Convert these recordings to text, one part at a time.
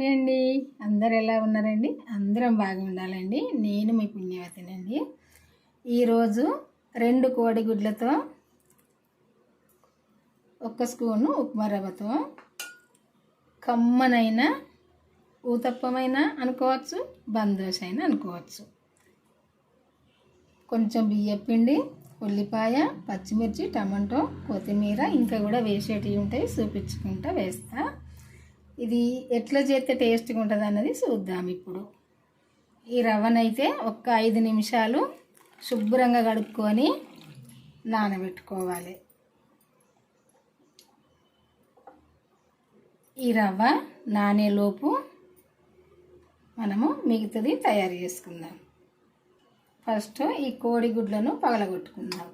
Hi అండి, అందరు ఎలా ఉన్నారండి? అందరం బాగా ఉండాలండి. నేను మీ పుణ్యవతినండి. ఈరోజు 2 కోడిగుడ్లతో 1 స్పూను ఉప్మా రవ్వతో కమ్మనైన ఊతప్పమైన అనుకోవచ్చు, బందోష అయినా అనుకోవచ్చు. కొంచెం బియ్యపిండి, ఉల్లిపాయ, పచ్చిమిర్చి, టమాటో, కొత్తిమీర ఇంకా కూడా వేసేటివి ఉంటాయి, చూపించుకుంటా వేస్తా. ఇది ఎట్లా చేస్తే టేస్ట్గా ఉంటుంది అన్నది చూద్దాం. ఇప్పుడు ఈ రవ్వనైతే ఒక 5 నిమిషాలు శుభ్రంగా కడుక్కొని నానబెట్టుకోవాలి. ఈ రవ్వ నానేలోపు మనము మిగతాది తయారు చేసుకుందాం. ఫస్ట్ ఈ కోడిగుడ్లను పగలగొట్టుకుందాం.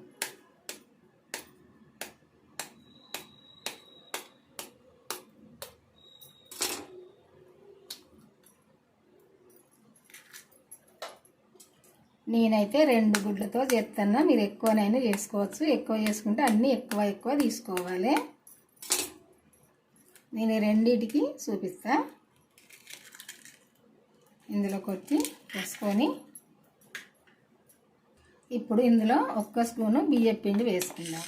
నేనైతే 2 గుడ్లతో చేస్తున్నా. మీరు ఎక్కువనైనా చేసుకోవచ్చు. ఎక్కువ చేసుకుంటే అన్నీ ఎక్కువ తీసుకోవాలి. నేను రెండింటికి చూపిస్తా. ఇందులో కొట్టి వేసుకొని ఇప్పుడు ఇందులో 1 స్పూను బియ్యం పిండి వేసుకుందాం.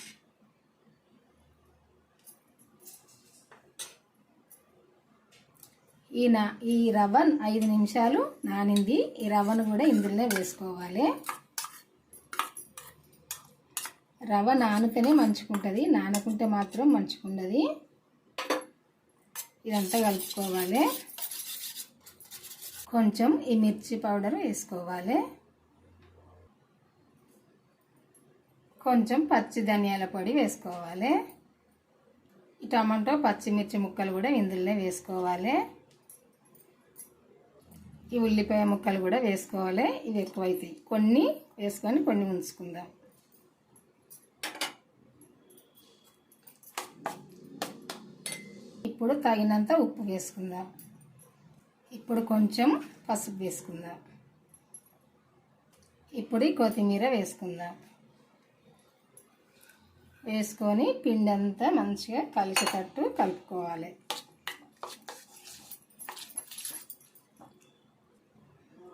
ఈ రవ్వ 5 నిమిషాలు నానింది. ఈ రవ్వను కూడా ఇందులోనే వేసుకోవాలి. రవ్వ నానితేనే మంచుకుంటుంది, నానకుంటే మాత్రం మంచుకుండదు. ఇదంతా కలుపుకోవాలి. కొంచెం ఈ మిర్చి పౌడర్ వేసుకోవాలి. కొంచెం పచ్చి ధనియాల పొడి వేసుకోవాలి. ఈ టమాటో పచ్చిమిర్చి ముక్కలు కూడా ఇందులోనే వేసుకోవాలి. ఈ ఉల్లిపాయ ముక్కలు కూడా వేసుకోవాలి. ఇవి ఎక్కువైతాయి. కొన్ని వేసుకొని కొన్ని ఉంచుకుందాం. ఇప్పుడు తగినంత ఉప్పు వేసుకుందాం. ఇప్పుడు కొంచెం పసుపు వేసుకుందాం. ఇప్పుడు కొత్తిమీర వేసుకుందాం. వేసుకొని పిండి అంతా మంచిగా కలిసేటట్టు కలుపుకోవాలి.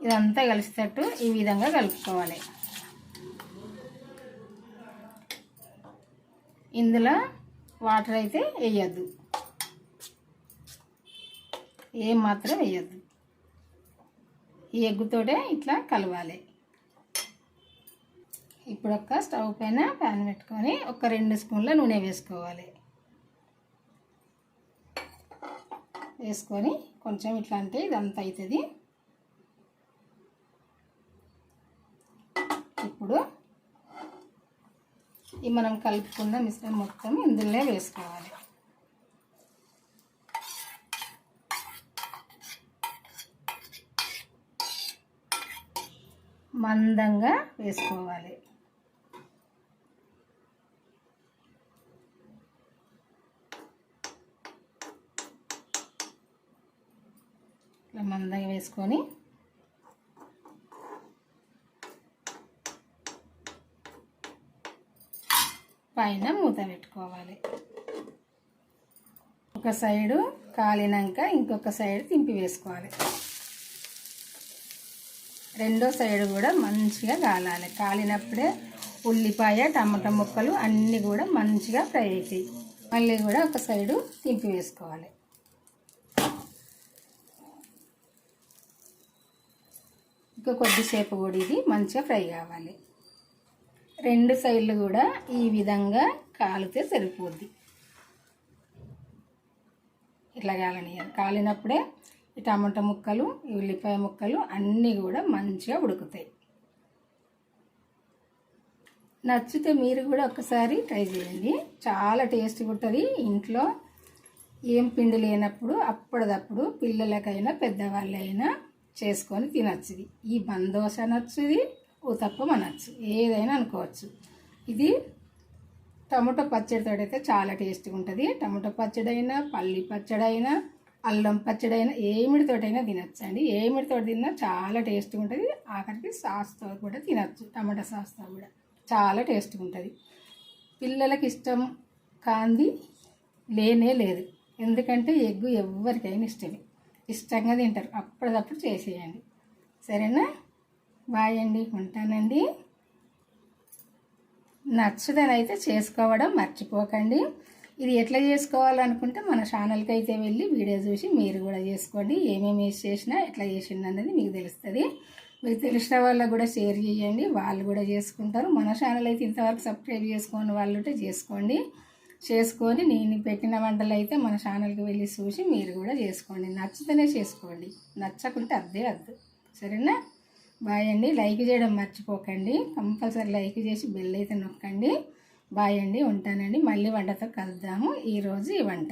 ఇదంతా కలిసేటట్టు ఈ విధంగా కలుపుకోవాలి. ఇందులో వాటర్ అయితే వేయద్దు, ఏం మాత్రం వేయద్దు. ఈ ఎగ్గుతోటే ఇట్లా కలవాలి. ఇప్పుడు స్టవ్ పైన ప్యాన్ పెట్టుకొని 2 స్పూన్ల నూనె వేసుకోవాలి. వేసుకొని కొంచెం ఇట్లా అంటే ఇదంతా అవుతుంది. ఇప్పుడు ఈ మనం కలుపుకున్న మిశ్రమం మొత్తం ఇందులో వేసుకోవాలి. మందంగా వేసుకోవాలి. ఇట్లా మందంగా వేసుకొని పైన మూత పెట్టుకోవాలి. ఒక సైడు కాలినాక ఇంకొక సైడ్ తింపి వేసుకోవాలి. రెండో సైడ్ కూడా మంచిగా కాలాలి. కాలినప్పుడే ఉల్లిపాయ టమాటా ముక్కలు అన్నీ కూడా మంచిగా ఫ్రై అవుతాయి. మళ్ళీ కూడా ఒక సైడు తింపి వేసుకోవాలి. ఇంకా కొద్దిసేపు కూడా ఇది మంచిగా ఫ్రై కావాలి. 2 సైడ్లు కూడా ఈ విధంగా కాలితే సరిపోద్ది. ఇట్లా కాలనియాలి. కాలినప్పుడే ఈ టమాటా ముక్కలు, ఈ ఉల్లిపాయ ముక్కలు అన్నీ కూడా మంచిగా ఉడుకుతాయి. నచ్చితే మీరు కూడా ఒకసారి ట్రై చేయండి. చాలా టేస్ట్గా ఉంటుంది. ఇంట్లో ఏం పిండి లేనప్పుడు అప్పటిదప్పుడు పిల్లలకైనా పెద్దవాళ్ళైనా చేసుకొని తినచ్చు. ఈ బందోష నచ్చుది, ఊతప్పం అనొచ్చు, ఏదైనా అనుకోవచ్చు. ఇది టమాటో పచ్చడితో అయితే చాలా టేస్ట్గా ఉంటుంది. టమాటో పచ్చడి అయినా, పల్లి పచ్చడి అయినా, అల్లం పచ్చడి అయినా, ఏమిడితోటైనా తినచ్చు అండి. ఏమిడితో తిన్నా చాలా టేస్ట్గా ఉంటుంది. ఆఖరికి సాస్తో కూడా తినచ్చు. టమాటా సాస్తో కూడా చాలా టేస్ట్గా ఉంటుంది. పిల్లలకి ఇష్టం కాంది లేనే లేదు. ఎందుకంటే ఎగ్గు ఎవరికైనా ఇష్టమే. ఇష్టంగా తింటారు. అప్పటిదప్పుడు చేసేయండి. సరేనా? బాయ్ అండి, ఉంటానండి. నచ్చుదనైతే చేసుకోవడం మర్చిపోకండి. ఇది ఎట్లా చేసుకోవాలనుకుంటే మన ఛానల్కి అయితే వెళ్ళి వీడియో చూసి మీరు కూడా చేసుకోండి. ఏమేమి వేసి చేసినా ఎట్లా చేసింది అనేది మీకు తెలుస్తుంది. మీకు తెలిసిన వాళ్ళకు కూడా షేర్ చేయండి, వాళ్ళు కూడా చేసుకుంటారు. మన ఛానల్ అయితే ఇంతవరకు సబ్స్క్రైబ్ చేసుకొని వాళ్ళు ఉంటే చేసుకొని నేను పెట్టిన వంటలు అయితే మన ఛానల్కి వెళ్ళి చూసి మీరు కూడా చేసుకోండి. నచ్చితేనే చేసుకోండి, నచ్చకుంటే అద్దు. సరేనా? బాయ్ అండి. లైక్ చేయడం మర్చిపోకండి. కంపల్సరీ లైక్ చేసి బెల్ అయితే నొక్కండి. బాయ్ అండి, ఉంటానండి. మళ్ళీ వంటతో కలుద్దాము. ఈరోజు ఈ వంట.